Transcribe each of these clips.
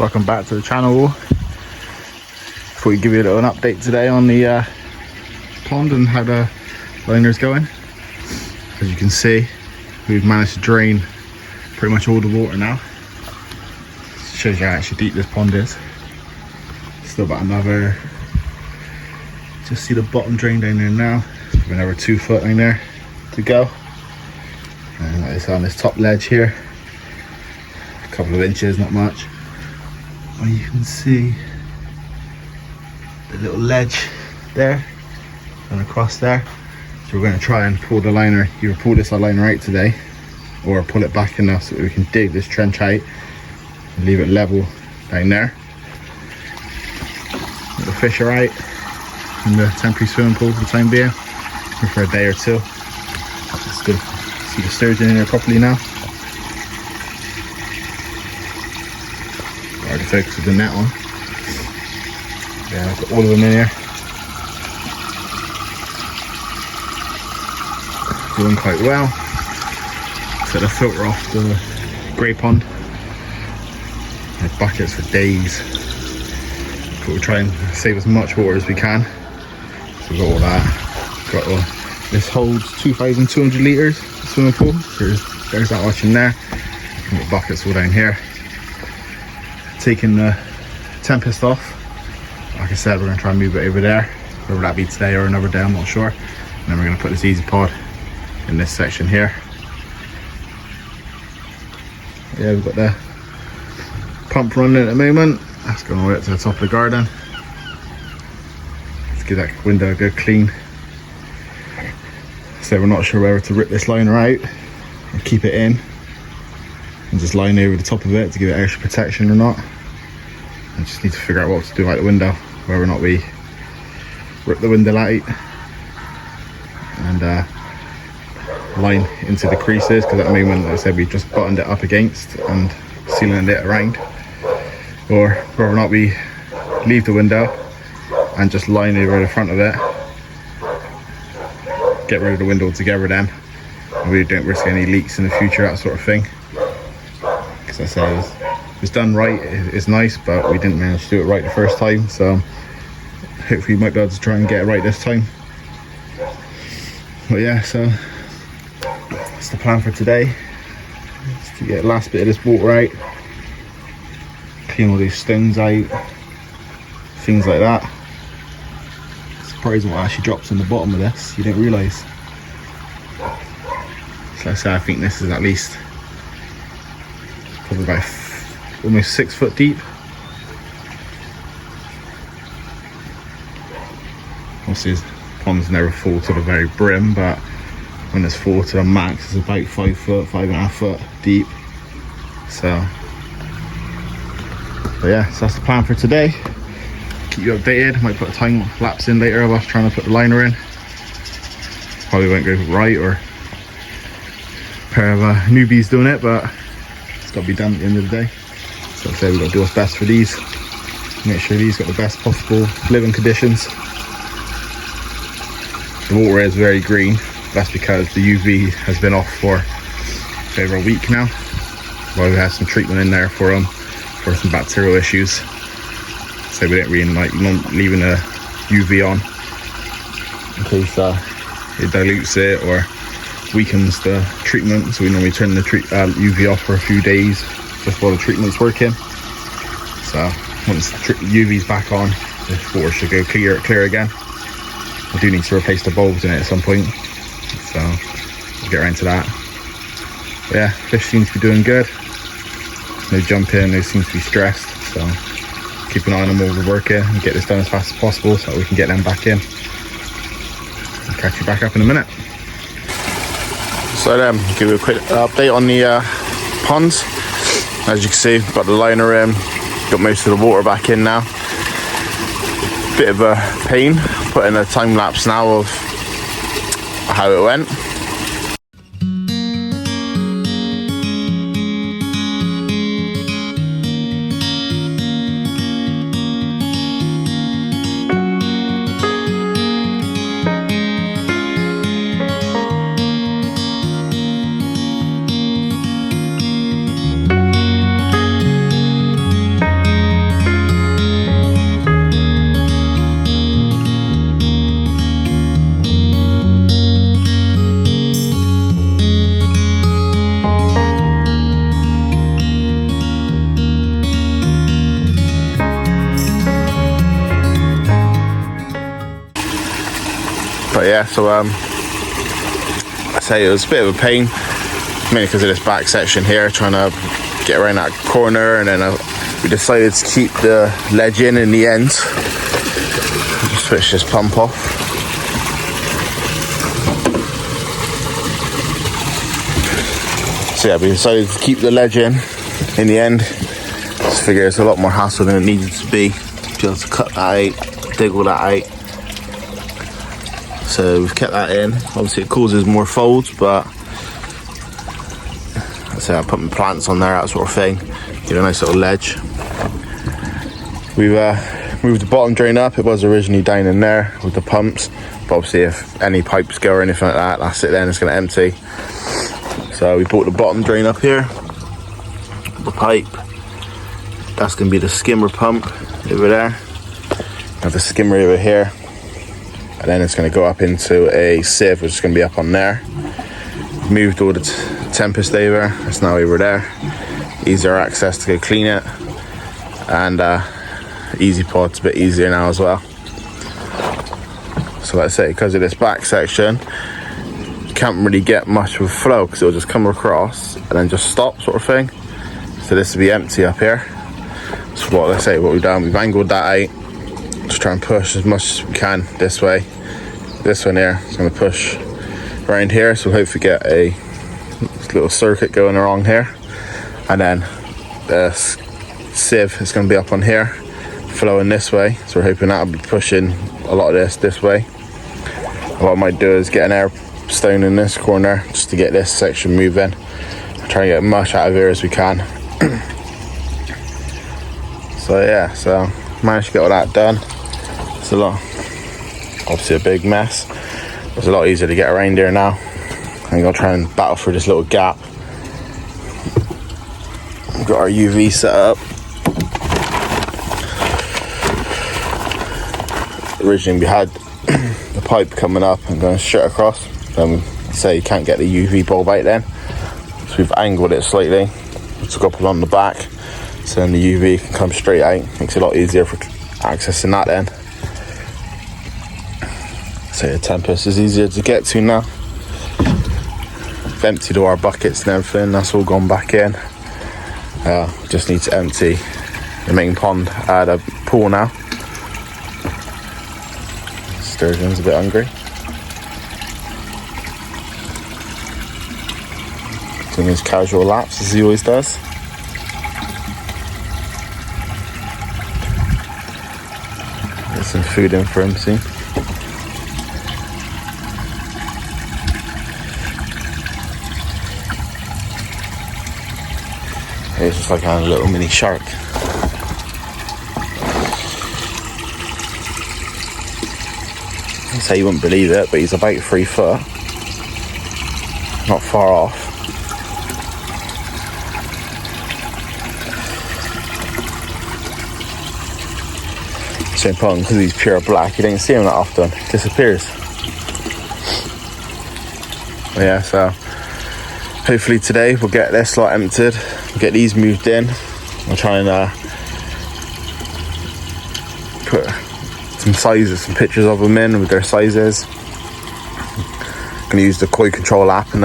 welcome back to the channel. Thought we'd give you a little update today on the pond and how the liner's going. As you can see, we've managed to drain pretty much all the water now. Shows you how actually deep this pond is. Still about another, just see the bottom drain down there now. There's another 2 foot in there to go. And it's on this top ledge here. A couple of inches, not much. And you can see the little ledge there and across there. So we're going to try and pull the liner, either pull this liner out today or pull it back enough so that we can dig this trench out and leave it level down there. Let the fish are out in the temporary swimming pool for the time being, for a day or two. It's good to see the sturgeon in there properly now. Hard to focus with the net on. Yeah, I've got all of them in here. Doing quite well. Set the filter off the grey pond. I had buckets for days. But we'll try and save as much water as we can. So we've got all that. Got all, this holds 2,200 litres swimming pool. There's that much in there. And the buckets all down here. Taking the Tempest off. Like I said, we're going to try and move it over there. Whether that be today or another day, I'm not sure. And then we're going to put this Easy Pod in this section here. Yeah, we've got the pump running at the moment. That's going all the way up to the top of the garden. Let's give that window a good clean. So we're not sure whether to rip this liner out or keep it in and just line over the top of it to give it extra protection or not. I just need to figure out what to do out the window, whether or not we rip the window out and line into the creases, because at the moment, like I said, we just buttoned it up against and sealing it around, or whether or not we leave the window and just line over the front of it, get rid of the window altogether then, and we don't risk any leaks in the future, that sort of thing. Because I said it was done right, it's nice, but we didn't manage to do it right the first time, so hopefully we might be able to try and get it right this time. But yeah, so that's the plan for today, is to get the last bit of this water out, clean all these stones out, things like that. Surprising what actually drops in the bottom of this, you don't realise. So like I say, I think this is at least probably about almost 6 foot deep. Obviously this pond's never full to the very brim, but when it's full to the max, it's about 5 foot, 5.5 foot deep. So, but yeah, so that's the plan for today. Keep you updated. Might put a time lapse in later of us trying to put the liner in. Probably won't go right, or a pair of newbies doing it, but it's got to be done at the end of the day. So like I say, we've got to do what's best for these. Make sure these got the best possible living conditions. The water is very green. That's because the UV has been off for over a week now. Well, we had some treatment in there for some bacterial issues. So we didn't really like leaving the UV on in case it dilutes it or weakens the treatment. So we normally turn the UV off for a few days just while the treatment's working. So once the UV's back on, the water should go clear again. I do need to replace the bulbs in it at some point, so we'll get around to that. But yeah, fish seems to be doing good. No jumping, no seems to be stressed, so keep an eye on them while we're working and get this done as fast as possible so that we can get them back in. I'll catch you back up in a minute. So then, give you a quick update on the ponds. As you can see, got the liner in, got most of the water back in now. Bit of a pain putting a time lapse now of how it went. But yeah, so I say it was a bit of a pain, mainly because of this back section here, trying to get around that corner, and then we decided to keep the ledge in the end. Just switch this pump off. So yeah, we decided to keep the ledge in the end. Just figure it's a lot more hassle than it needed to be able to cut that out, dig all that out. So we've kept that in. Obviously it causes more folds, but I put my plants on there, that sort of thing. Get a nice little ledge. We've moved the bottom drain up. It was originally down in there with the pumps, but obviously if any pipes go or anything like that, that's it then, it's going to empty. So we brought the bottom drain up here, the pipe. That's going to be the skimmer pump over there. Have the skimmer over here, and then it's going to go up into a sieve, which is going to be up on there. Moved all the Tempest over, it's now over there. Easier access to go clean it, and Easy Pod's a bit easier now as well. So like I say, because of this back section, you can't really get much of a flow because it'll just come across and then just stop, sort of thing. So this will be empty up here. So what we've done, we've angled that out. Just try and push as much as we can this way. This one here is going to push around here, so we'll hopefully get a little circuit going along here, and then the sieve is going to be up on here, flowing this way. So we're hoping that'll be pushing a lot of this way. What I might do is get an air stone in this corner just to get this section moving. Try and get as much out of here as we can. So yeah, so managed to get all that done. It's obviously a big mess. It's a lot easier to get around here now. I'm gonna try and battle through this little gap. We've got our UV set up. Originally we had the pipe coming up and going straight across. Then say you can't get the UV bulb out then. So we've angled it slightly. We took up along the back, so then the UV can come straight out. Makes it a lot easier for accessing that then. So the Tempest is easier to get to now. We've emptied all our buckets and everything, that's all gone back in. Just need to empty the main pond. I had a pool now. Sturgeon's a bit hungry. Doing his casual laps as he always does. Get some food in for him soon. It's just like a little mini shark. I'd say you wouldn't believe it, but he's about 3 foot. Not far off. Same problem, because he's pure black, you don't see him that often. He disappears. But yeah, so hopefully today we'll get this lot emptied, we'll get these moved in. I'll try and put some pictures of them in with their sizes. I'm going to use the Koi Control app and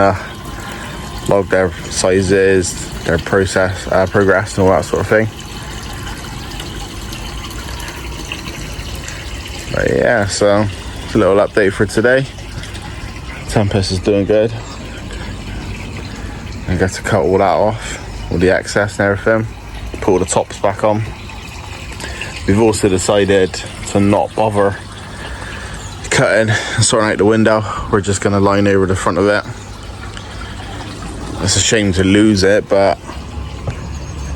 log their sizes, their progress and all that sort of thing. But yeah, so it's a little update for today. Tempest is doing good. I got to cut all that off, all the excess and everything, put all the tops back on. We've also decided to not bother cutting and sorting out the window. We're just going to line over the front of it. It's a shame to lose it, but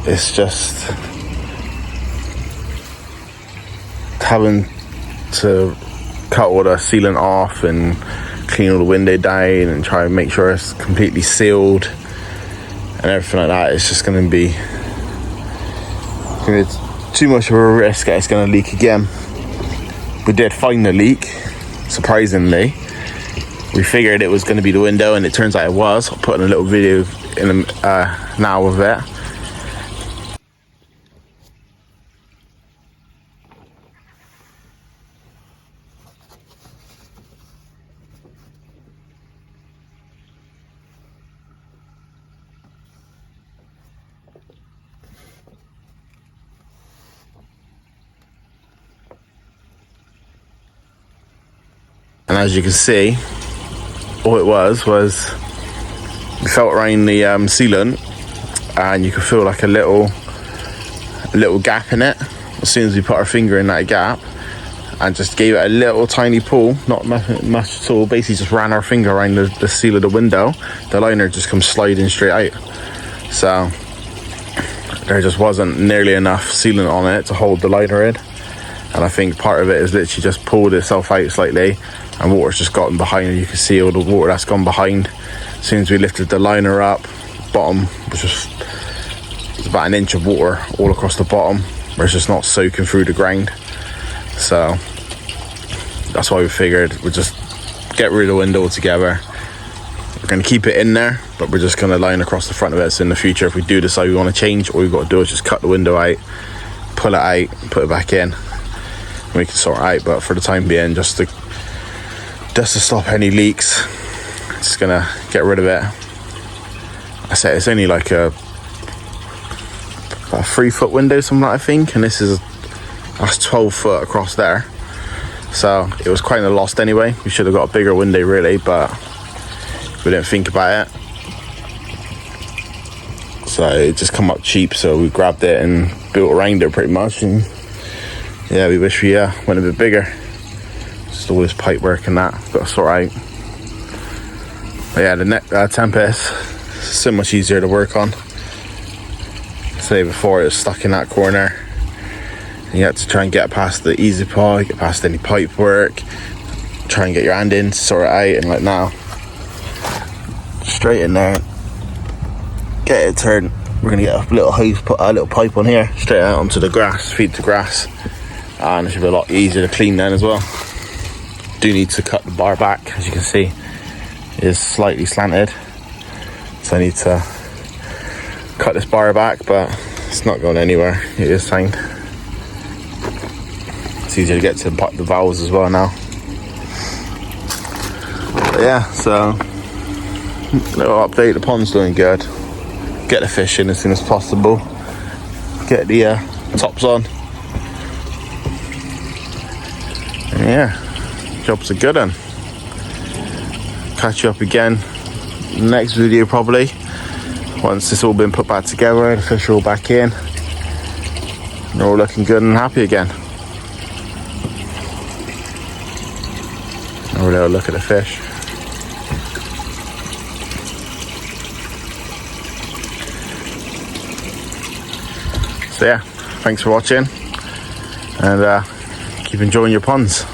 it's just having to cut all the sealant off and clean all the window down and try and make sure it's completely sealed and everything like that. It's just going to be too much of a risk that it's going to leak again. We did find the leak, surprisingly. We figured it was going to be the window, and it turns out it was. I'll put in a little video in now of it. And as you can see, all it was we felt around the sealant, and you could feel like a little gap in it. As soon as we put our finger in that gap and just gave it a little tiny pull, not much at all, basically just ran our finger around the seal of the window, the liner just comes sliding straight out. So there just wasn't nearly enough sealant on it to hold the liner in, and I think part of it is literally just pulled itself out slightly, and water's just gotten behind. You can see all the water that's gone behind. As soon as we lifted the liner up, bottom was just about an inch of water all across the bottom, where it's just not soaking through the ground. So that's why we figured we'd just get rid of the window altogether. We're going to keep it in there, but we're just going to line across the front of it. So in the future, if we do decide we want to change, all we've got to do is just cut the window out, pull it out, put it back in, and we can sort it out. But for the time being, just to stop any leaks, just going to get rid of it. I say it's only like a 3-foot window, something like, I think, and that's 12 foot across there, so it was kind of lost anyway. We should have got a bigger window really, but we didn't think about it, so it just come up cheap, so we grabbed it and built around it pretty much. And yeah, we wish we went a bit bigger. Just all this pipe work and that got to sort out. But yeah, the Tempest so much easier to work on. Say before, it was stuck in that corner, and you had to try and get past the easy part, get past any pipe work, try and get your hand in to sort it out. And like now, straight in there, get it turned. We're gonna get a little hose, put a little pipe on here, straight out onto the grass, feed the grass, and it should be a lot easier to clean then as well. Do need to cut the bar back, as you can see it is slightly slanted, so I need to cut this bar back, but it's not going anywhere. It is fine. It's easier to get to the valves as well now. But yeah, so little update. The pond's doing good. Get the fish in as soon as possible. Get the tops on. And yeah, jobs are good. And catch you up again next video probably. Once it's all been put back together, the fish are all back in, they're all looking good and happy again. Have a little look at the fish. So yeah, thanks for watching, and keep enjoying your ponds.